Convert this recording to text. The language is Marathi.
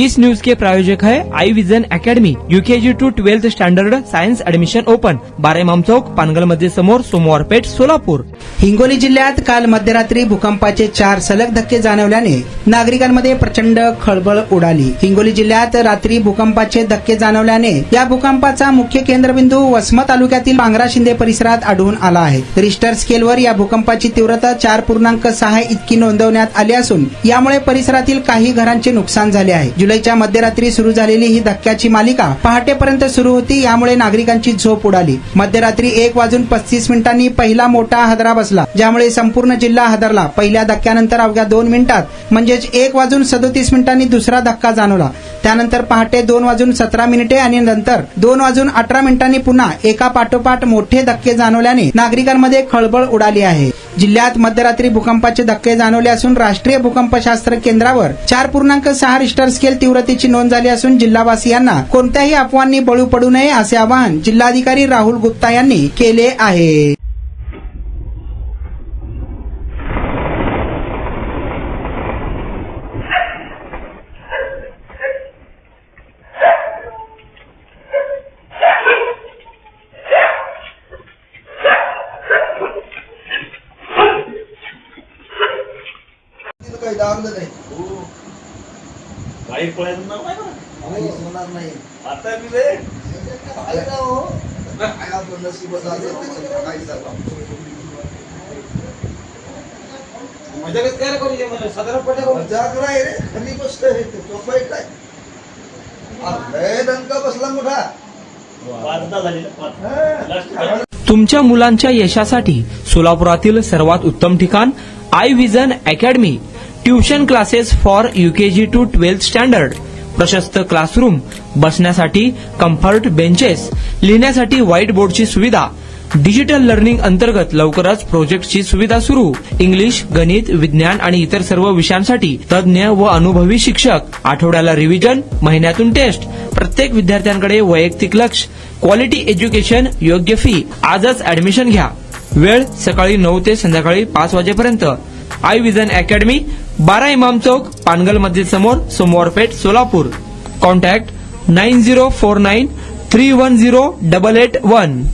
इस न्यूज के प्रायोजक है Aai vision academy, UKG to 12th standard science admission open, 12 Imam Chowk, Pangal मध्ये समोर, सोमवार पेठ, सोलापूर। हिंगोली जिल्ह्यात काल मध्यरात्री भूकंपाचे 4 सलग धक्के जाणवल्याने नागरिकांमध्ये प्रचंड खळबळ उडाली। हिंगोली जिल्ह्यात रात्री भूकंपाचे धक्के जाणवल्याने या भूकंपाचा मुख्य केंद्रबिंदू वसमत तालुक्यातील पांगरा शिंदे परिसरात आढळून आला आहे। रिश्टर स्केलवर या भूकंपाची तीव्रता 4.6 इतकी नोंदवण्यात आली असून यामुळे परिसरातील काही घरांचे नुकसान झाले आहे। जुलैच्या मध्यरात्री सुरू झालेली ही धक्क्याची मालिका पहाटेपर्यंत सुरू होती, यामुळे नागरिकांची झोप उडाली। मध्यरात्री 1:35 पहिला मोठा हादरा बसला, ज्यामुळे संपूर्ण जिल्हा हादरला। पहिल्या धक्क्यानंतर अवघ्या 2 मिनिटात म्हणजेच 1:37 दुसरा धक्का जाणवला। त्यानंतर पहाटे 2:17 आणि नंतर 2:18 पुन्हा एका पाठोपाठ मोठे धक्के जाणवल्याने नागरिकांमध्ये खळबळ उडाली आहे। जिल्ह्यात मध्यरात्री भूकंपाचे धक्के जाणवले असून राष्ट्रीय भूकंपशास्त्र केंद्रावर 4.6 रिश्टर स्केल तीव्रतेची नोंद झाली असून जिल्हावासियांना कोणत्याही अफवांनी बळी पडू नये असे आवाहन जिल्हाधिकारी राहुल गुप्ता यांनी केले आहे। काही दागलं नाही काही पळायचं नाव आहे ना, काही होणार नाही आता मी रे आहे ना हो, काय आपलं नशीबच आलं काही झालं मजा कसं काय करू मला साधारणपणे करू मजाक नाही रे, खाली बसतोय हे तो फाईट आहे लय दणका बसला मोठा 5 झाली ना 5 हा. लास्ट तुमच्या मुलांच्या यशासाठी सोलापुरातील सर्वात उत्तम ठिकाण Aai vision academy, tuition classes for UKG to 12th standard, प्रशस्त क्लासरूम, बसण्यासाठी कम्फर्ट बेंचेस, लिहिण्यासाठी व्हाईट बोर्डची सुविधा, डिजिटल लर्निंग अंतर्गत लवकरच प्रोजेक्टची सुविधा सुरू, इंग्लिश, गणित, विज्ञान आणि इतर सर्व विषयांसाठी तज्ञ व अनुभवी शिक्षक, आठवड्याला रिव्हिजन, महिन्यातून टेस्ट, प्रत्येक विद्यार्थ्यांकडे वैयक्तिक लक्ष, क्वालिटी एज्युकेशन, योग्य फी। आजच ऍडमिशन घ्या। वेळ सकाळी 9 ते संध्याकाळी 5 वाजेपर्यंत। आई विजन अकॅडमी, 12 इमाम चौक, पानगल मस्जिद समोर, सोमवार पेठ, सोलापूर। कॉन्टॅक्ट 9049310881।